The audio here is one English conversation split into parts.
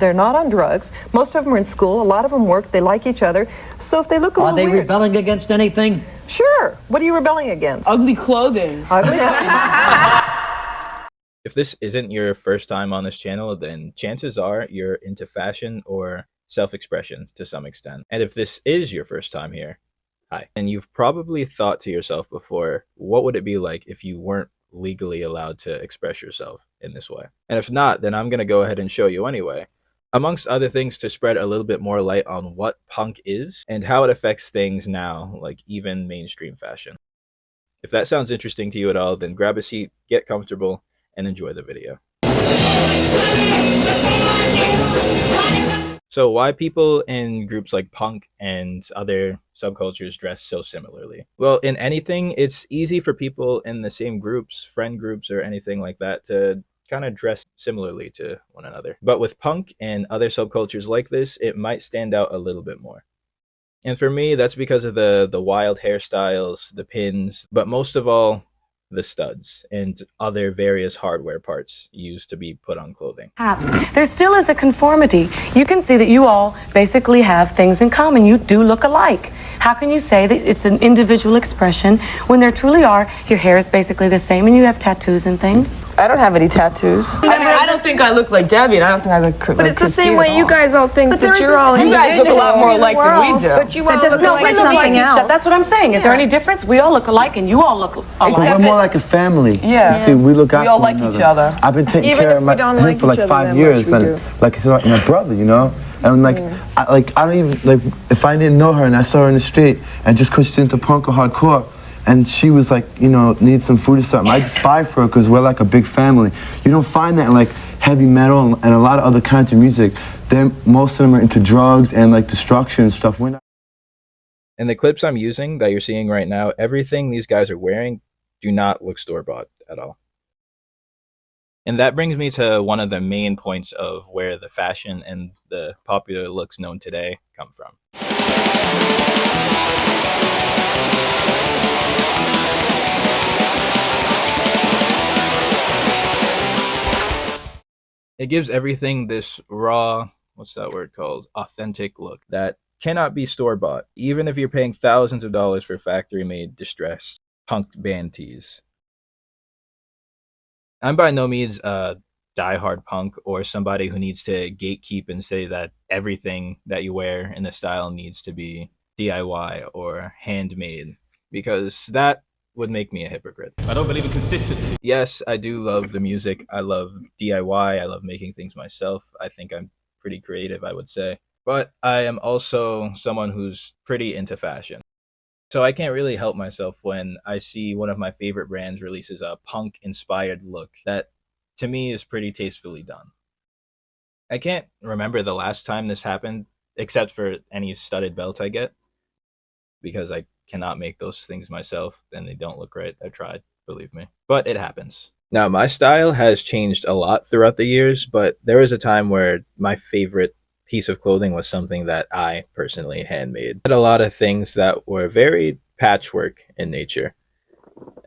they're not on drugs. Most of them are in school. A lot of them work. They like each other. So if they look a little weird... Are they rebelling against anything? Sure. What are you rebelling against? Ugly clothing. Ugly clothing. If this isn't your first time on this channel, then chances are you're into fashion or self-expression to some extent. And if this is your first time here, hi. And you've probably thought to yourself before, what would it be like if you weren't legally allowed to express yourself in this way? And if not, then I'm going to go ahead and show you anyway. Amongst other things, to spread a little bit more light on what punk is and how it affects things now, like even mainstream fashion. If that sounds interesting to you at all, then grab a seat, get comfortable, and enjoy the video. So why people in groups like punk and other subcultures dress so similarly? Well, in anything, it's easy for people in the same groups, friend groups, or anything like that to kind of dress similarly to one another. But with punk and other subcultures like this, it might stand out a little bit more. And for me, that's because of the wild hairstyles, the pins, but most of all, the studs and other various hardware parts used to be put on clothing. There still is a conformity. You can see that you all basically have things in common. You do look alike. How can you say that it's an individual expression when there truly are? Your hair is basically the same and you have tattoos and things. I don't have any tattoos. I don't think I look like Debbie, and I don't think I look like But it's the same way you guys all think that you're all You guys look a lot more alike than we do. But you all look like something else. That's what I'm saying. Is there any difference? We all look alike and you all look alike. But we're more like a family. Yeah. You see, we look out We all for like one each another. other. I've been taking care of him for like 5 years, and like he's like my brother, you know. And like, I don't even like if I didn't know her and I saw her in the street, and just because she's into punk or hardcore, and she was like, you know, need some food or something, I just buy for her because we're like a big family. You don't find that in like heavy metal and a lot of other kinds of music. Most of them are into drugs and like destruction and stuff. We're not. In the clips I'm using that you're seeing right now, everything these guys are wearing do not look store-bought at all. And that brings me to one of the main points of where the fashion and the popular looks known today come from. It gives everything this raw, what's that word called? Authentic look that cannot be store-bought, even if you're paying thousands of dollars for factory-made distressed punk band tees. I'm by no means a diehard punk or somebody who needs to gatekeep and say that everything that you wear in the style needs to be DIY or handmade, because that would make me a hypocrite. I don't believe in consistency. Yes, I do love the music. I love DIY. I love making things myself. I think I'm pretty creative, I would say. But I am also someone who's pretty into fashion. So I can't really help myself when I see one of my favorite brands releases a punk-inspired look that, to me, is pretty tastefully done. I can't remember the last time this happened, except for any studded belt I get, because I cannot make those things myself and they don't look right. I've tried, believe me. But it happens. Now, my style has changed a lot throughout the years, but there was a time where my favorite piece of clothing was something that I personally handmade. I had a lot of things that were very patchwork in nature,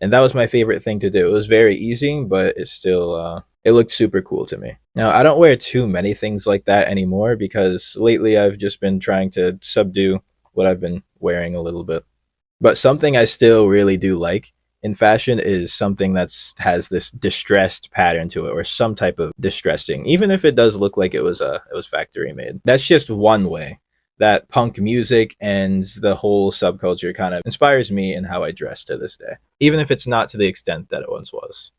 and that was my favorite thing to do. It was very easy, but it still it looked super cool to me. Now, I don't wear too many things like that anymore because lately I've just been trying to subdue what I've been wearing a little bit. But something I still really do like in fashion is something that's has this distressed pattern to it, or some type of distressing, even if it does look like it was factory made. That's just one way that punk music and the whole subculture kind of inspires me in how I dress to this day, even if it's not to the extent that it once was.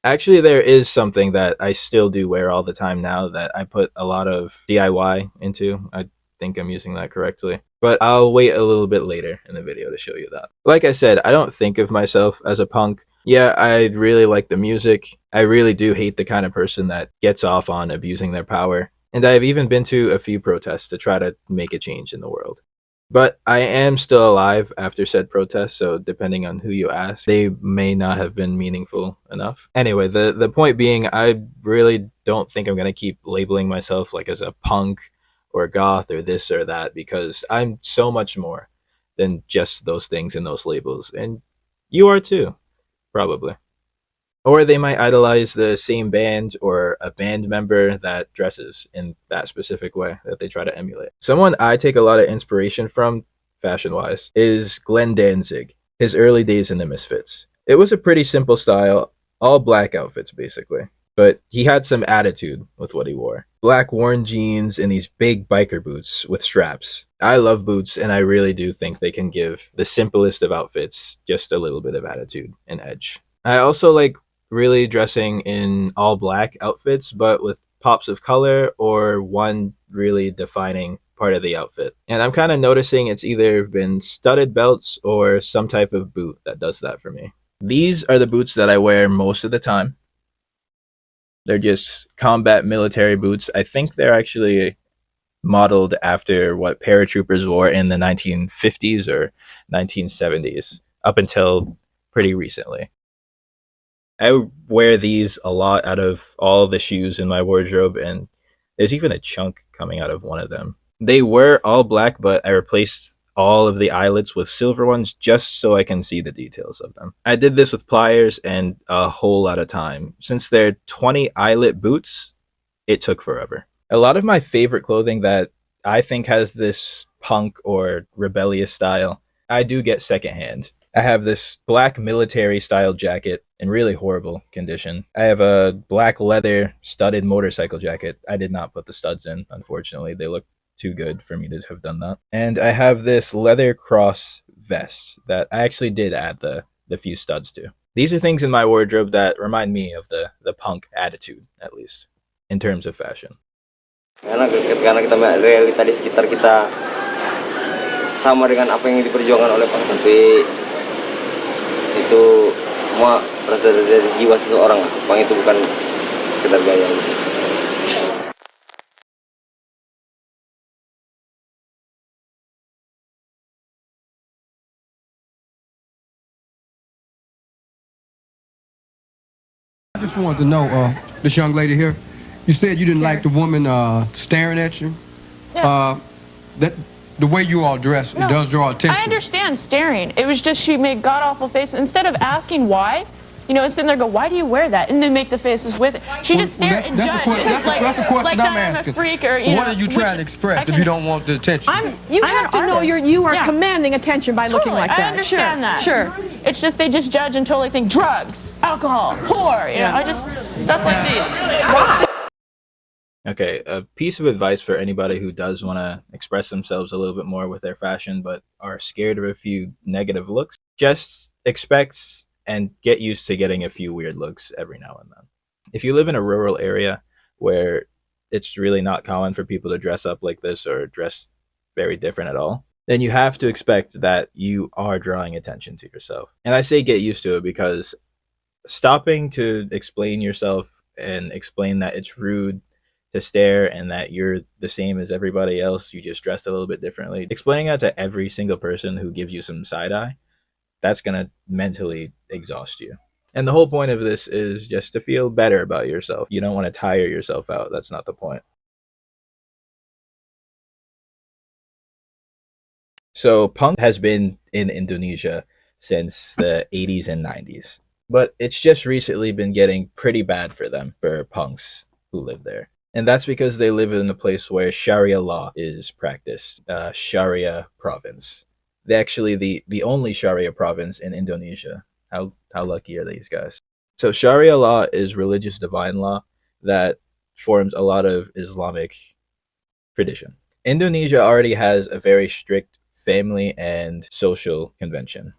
Actually, there is something that I still do wear all the time now that I put a lot of DIY into. I think I'm using that correctly. But I'll wait a little bit later in the video to show you that. Like I said, I don't think of myself as a punk. Yeah, I really like the music. I really do hate the kind of person that gets off on abusing their power. And I've even been to a few protests to try to make a change in the world. But I am still alive after said protests, so depending on who you ask, they may not have been meaningful enough. Anyway, the point being, I really don't think I'm going to keep labeling myself like as a punk or goth or this or that, because I'm so much more than just those things and those labels. And you are too, probably. Or they might idolize the same band or a band member that dresses in that specific way that they try to emulate. Someone I take a lot of inspiration from, fashion-wise, is Glenn Danzig, his early days in the Misfits. It was a pretty simple style, all black outfits basically, but he had some attitude with what he wore. Black worn jeans and these big biker boots with straps. I love boots, and I really do think they can give the simplest of outfits just a little bit of attitude and edge. I also like really dressing in all black outfits, but with pops of color or one really defining part of the outfit. And I'm kind of noticing it's either been studded belts or some type of boot that does that for me. These are the boots that I wear most of the time. They're just combat military boots. I think they're actually modeled after what paratroopers wore in the 1950s or 1970s, up until pretty recently. I wear these a lot out of all the shoes in my wardrobe, and there's even a chunk coming out of one of them. They were all black, but I replaced all of the eyelets with silver ones just so I can see the details of them. I did this with pliers and a whole lot of time. Since they're 20 eyelet boots, it took forever. A lot of my favorite clothing that I think has this punk or rebellious style, I do get secondhand. I have this black military style jacket in really horrible condition. I have a black leather studded motorcycle jacket. I did not put the studs in, unfortunately. They look too good for me to have done that. And I have this leather cross vest that I actually did add the few studs to. These are things in my wardrobe that remind me of the punk attitude, at least, in terms of fashion. Karena kita melihat realita di sekitar kita sama dengan apa yang diperjuangkan oleh punk, tapi itu semua berasal dari jiwa seseorang. Punk itu bukan sekedar gaya. I just wanted to know, this young lady here, you said you didn't like the woman staring at you. Yeah. That the way you all dress, it does draw attention. I understand staring. It was just she made god-awful faces. Instead of asking why, you know, and sitting there go, why do you wear that? And then make the faces with it. She just stared and judged. That's the question like I'm that asking. I'm a freak or, you what know, are you trying to express if you don't want the attention? You have to know you are commanding attention by looking like that. I understand that. Sure. It's just they just judge and totally think drugs, alcohol, poor, you know, I just, stuff like these. Okay, a piece of advice for anybody who does want to express themselves a little bit more with their fashion but are scared of a few negative looks. Just expect and get used to getting a few weird looks every now and then. If you live in a rural area where it's really not common for people to dress up like this or dress very different at all, then you have to expect that you are drawing attention to yourself. And I say get used to it because stopping to explain yourself and explain that it's rude to stare and that you're the same as everybody else, you just dressed a little bit differently. Explaining that to every single person who gives you some side eye, that's gonna mentally exhaust you. And the whole point of this is just to feel better about yourself. You don't want to tire yourself out. That's not the point. So punk has been in Indonesia since the 80s and 90s, but it's just recently been getting pretty bad for them, for punks who live there. And that's because they live in a place where Sharia law is practiced, Sharia province. They're actually the only Sharia province in Indonesia. How lucky are these guys? So Sharia law is religious divine law that forms a lot of Islamic tradition. Indonesia already has a very strict family and social convention.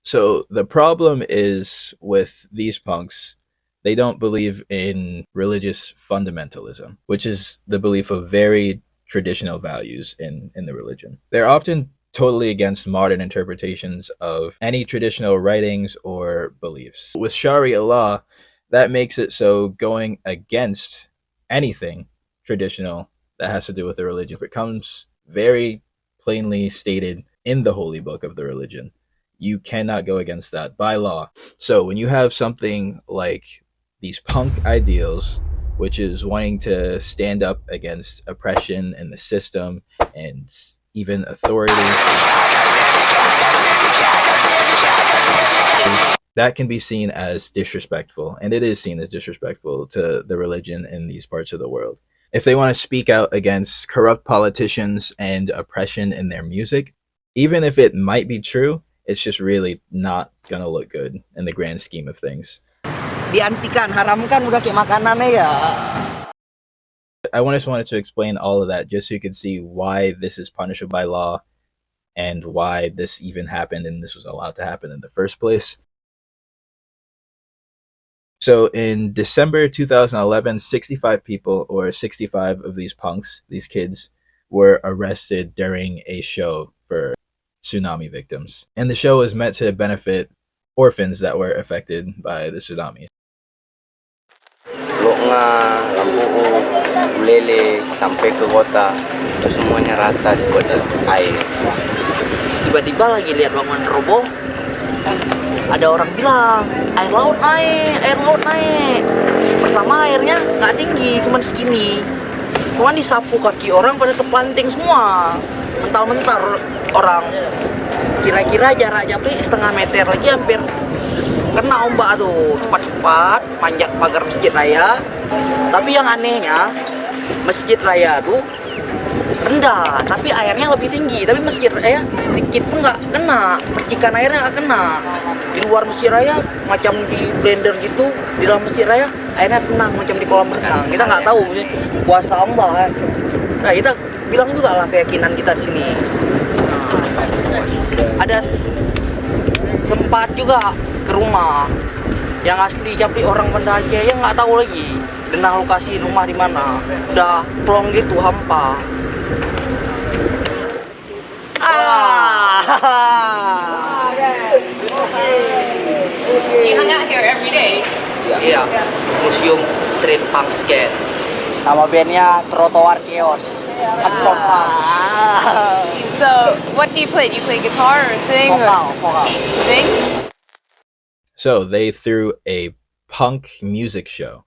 So the problem is with these punks, they don't believe in religious fundamentalism, which is the belief of very traditional values in the religion. They're often totally against modern interpretations of any traditional writings or beliefs. With Sharia law, that makes it so going against anything traditional that has to do with the religion, if it comes very plainly stated in the holy book of the religion, you cannot go against that by law. So when you have something like these punk ideals, which is wanting to stand up against oppression and the system and even authority, that can be seen as disrespectful, and it is seen as disrespectful to the religion in these parts of the world. If they want to speak out against corrupt politicians and oppression in their music, even if it might be true, it's just really not gonna look good in the grand scheme of things. Diantikan, haramkan udah kayak makanannya ya. I just wanted to explain all of that just so you could see why this is punishable by law and why this even happened and this was allowed to happen in the first place. So in December 2011, 65 people, or 65 of these punks, these kids, were arrested during a show for tsunami victims. And the show was meant to benefit orphans that were affected by the tsunami. Loknga, Lampuung, Bulele, sampai ke kota, itu semuanya rata dibuat air. Tiba-tiba lagi lihat bangunan roboh, ada orang bilang air laut naik. Pertama airnya nggak tinggi, cuma segini. Cuman disapu kaki orang pada terpelanting semua. Mental-mental orang. Kira-kira jaraknya setengah meter lagi hampir kena ombak tuh, cepat-cepat manjat pagar masjid raya. Tapi yang anehnya masjid raya tuh rendah, tapi airnya lebih tinggi. Tapi masjid raya sedikit pun nggak kena, percikan airnya nggak kena. Di luar masjid raya macam di blender gitu, di dalam masjid raya airnya tenang macam di kolam renang. Kita nggak tahu, kuasa Allah. Nah kita bilang juga lah keyakinan kita di sini. Ada sempat juga ke rumah yang asli Capri orang Banda Aceh yang nggak tahu lagi denah lokasi rumah di mana, udah plong gitu hampa. Do you hang out here every day? Iya, museum street punk skate. Nama bandnya Trotoar Chaos. So, what do you play? Do you play guitar or sing? Vokal. Sing? So they threw a punk music show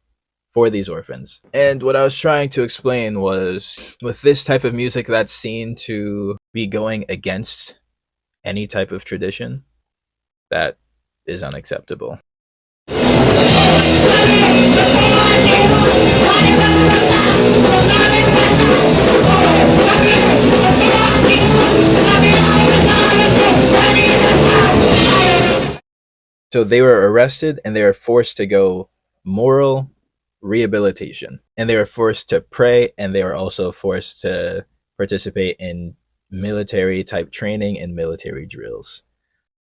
for these orphans. And what I was trying to explain was, with this type of music that's seen to be going against any type of tradition, that is unacceptable. So they were arrested and they were forced to go moral rehabilitation, and they were forced to pray, and they were also forced to participate in military type training and military drills.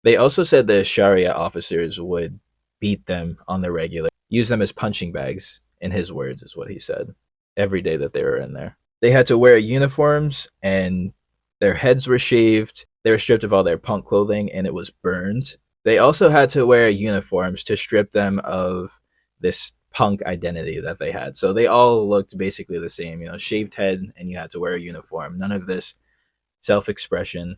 They also said the Sharia officers would beat them on the regular, use them as punching bags, in his words is what he said, every day that they were in there. They had to wear uniforms and their heads were shaved, they were stripped of all their punk clothing and it was burned. They also had to wear uniforms to strip them of this punk identity that they had. So they all looked basically the same, shaved head, and you had to wear a uniform. None of this self-expression,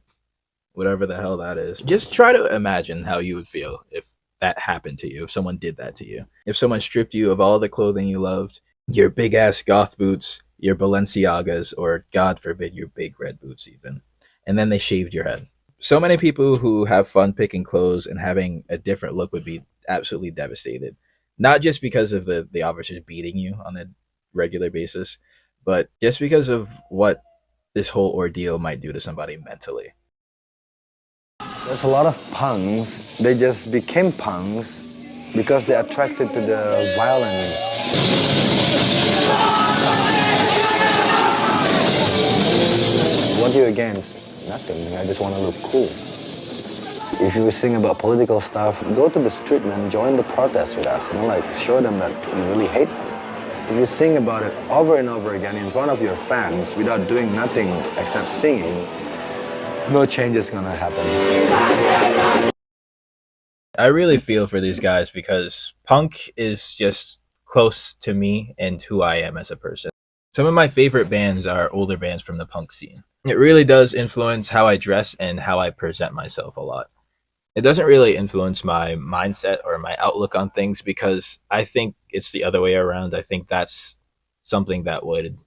whatever the hell that is. Just try to imagine how you would feel if that happened to you, if someone did that to you. If someone stripped you of all the clothing you loved, your big ass goth boots, your Balenciagas, or God forbid, your big red boots even, and then they shaved your head. So many people who have fun picking clothes and having a different look would be absolutely devastated. Not just because of the officers beating you on a regular basis, but just because of what this whole ordeal might do to somebody mentally. There's a lot of punks, they just became punks because they're attracted to the violence. What are you against? Nothing, I just want to look cool. If you sing about political stuff, go to the street, man, join the protest with us, show them that you really hate them. If you sing about it over and over again in front of your fans without doing nothing except singing, no change is gonna happen. I really feel for these guys because punk is just close to me and who I am as a person. Some of my favorite bands are older bands from the punk scene. It really does influence how I dress and how I present myself a lot. It doesn't really influence my mindset or my outlook on things because I think it's the other way around. I think that's something that would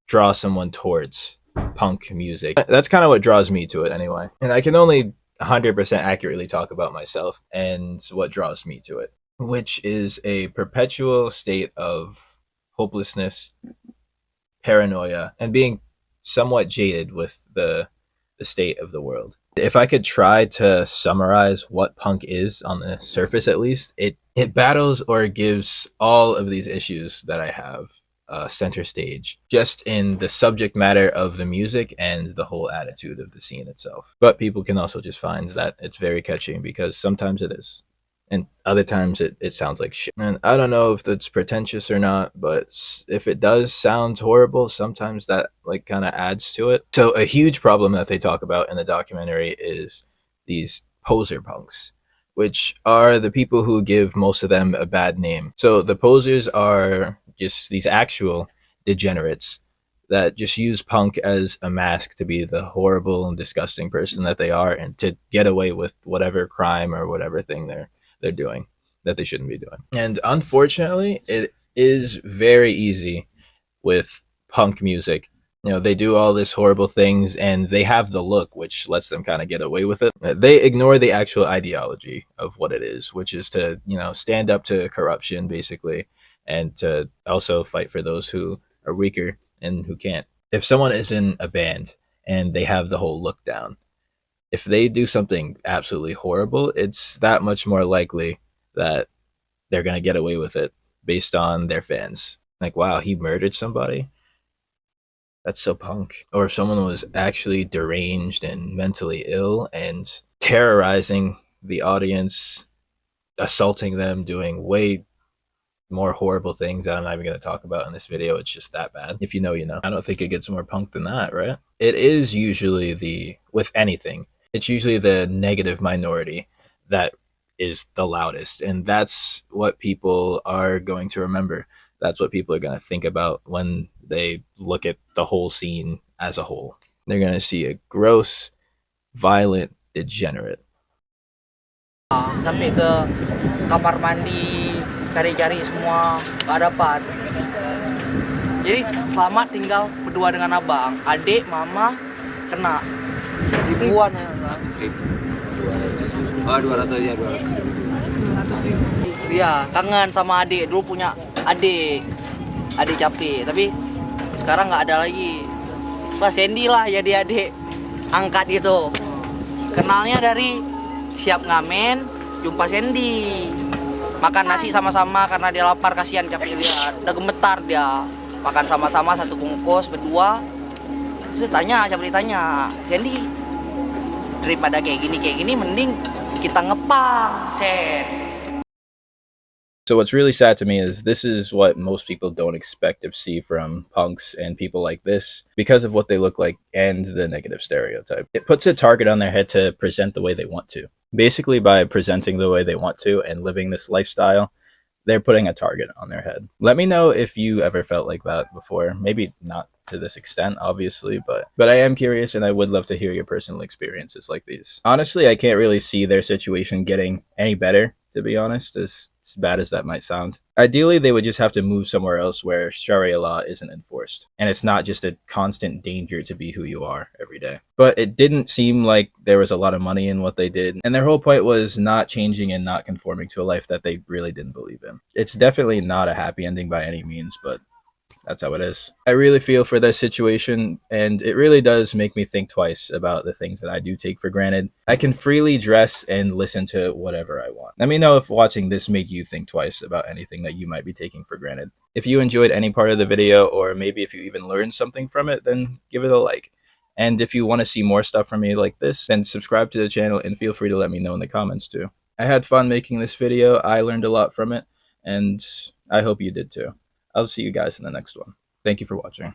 draw someone towards punk music. That's kind of what draws me to it anyway. And I can only 100% accurately talk about myself and what draws me to it, which is a perpetual state of hopelessness, paranoia, and being somewhat jaded with the state of the world. If I could try to summarize what punk is on the surface, at least, it battles or gives all of these issues that I have center stage, just in the subject matter of the music and the whole attitude of the scene itself. But people can also just find that it's very catchy, because sometimes it is, and other times it sounds like shit. And I don't know if that's pretentious or not, but if it does sound horrible, sometimes that like kind of adds to it. So a huge problem that they talk about in the documentary is these poser punks, which are the people who give most of them a bad name. So the posers are just these actual degenerates that just use punk as a mask to be the horrible and disgusting person that they are, and to get away with whatever crime or whatever thing they're doing that they shouldn't be doing. And unfortunately, it is very easy with punk music. You know, they do all this horrible things and they have the look, which lets them kind of get away with it. They ignore the actual ideology of what it is, which is to, you know, stand up to corruption basically, and to also fight for those who are weaker and who can't. If someone is in a band and they have the whole look down, if they do something absolutely horrible, it's that much more likely that they're going to get away with it based on their fans. Like, wow, he murdered somebody? That's so punk. Or if someone was actually deranged and mentally ill and terrorizing the audience, assaulting them, doing way more horrible things that I'm not even going to talk about in this video. It's just that bad. If you know, you know. I don't think it gets more punk than that, right? It is usually with anything, it's usually the negative minority that is the loudest. And that's what people are going to remember. That's what people are going to think about when they look at the whole scene as a whole. They're going to see a gross, violent degenerate. Sampai ke kamar mandi, cari-cari semua, gak dapat. Jadi selamat tinggal berdua dengan abang, adik, mama, kena ribuan ya. 200 ya, 200 Iya, kangen sama adik, dulu punya adik capek, tapi sekarang nggak ada lagi. Wah, Sandy lah ya dia adik angkat gitu. Kenalnya dari siap ngamen, jumpa Sandy. Makan nasi sama-sama karena dia lapar, kasihan capek lihat. Udah gemetar dia. Makan sama-sama satu bungkus berdua. Terus siapa ditanya, Sandy, daripada kayak gini mending kita ngepang, Sen. So what's really sad to me is this is what most people don't expect to see from punks and people like this, because of what they look like and the negative stereotype. It puts a target on their head to present the way they want to. Basically, by presenting the way they want to and living this lifestyle, they're putting a target on their head. Let me know if you ever felt like that before. Maybe not to this extent, obviously, but I am curious, and I would love to hear your personal experiences like these. Honestly, I can't really see their situation getting any better, to be honest, as bad as that might sound. Ideally, they would just have to move somewhere else where Sharia law isn't enforced, and it's not just a constant danger to be who you are every day. But it didn't seem like there was a lot of money in what they did, and their whole point was not changing and not conforming to a life that they really didn't believe in. It's definitely not a happy ending by any means, but that's how it is. I really feel for this situation, and it really does make me think twice about the things that I do take for granted. I can freely dress and listen to whatever I want. Let me know if watching this made you think twice about anything that you might be taking for granted. If you enjoyed any part of the video, or maybe if you even learned something from it, then give it a like. And if you want to see more stuff from me like this, then subscribe to the channel and feel free to let me know in the comments too. I had fun making this video, I learned a lot from it, and I hope you did too. I'll see you guys in the next one. Thank you for watching.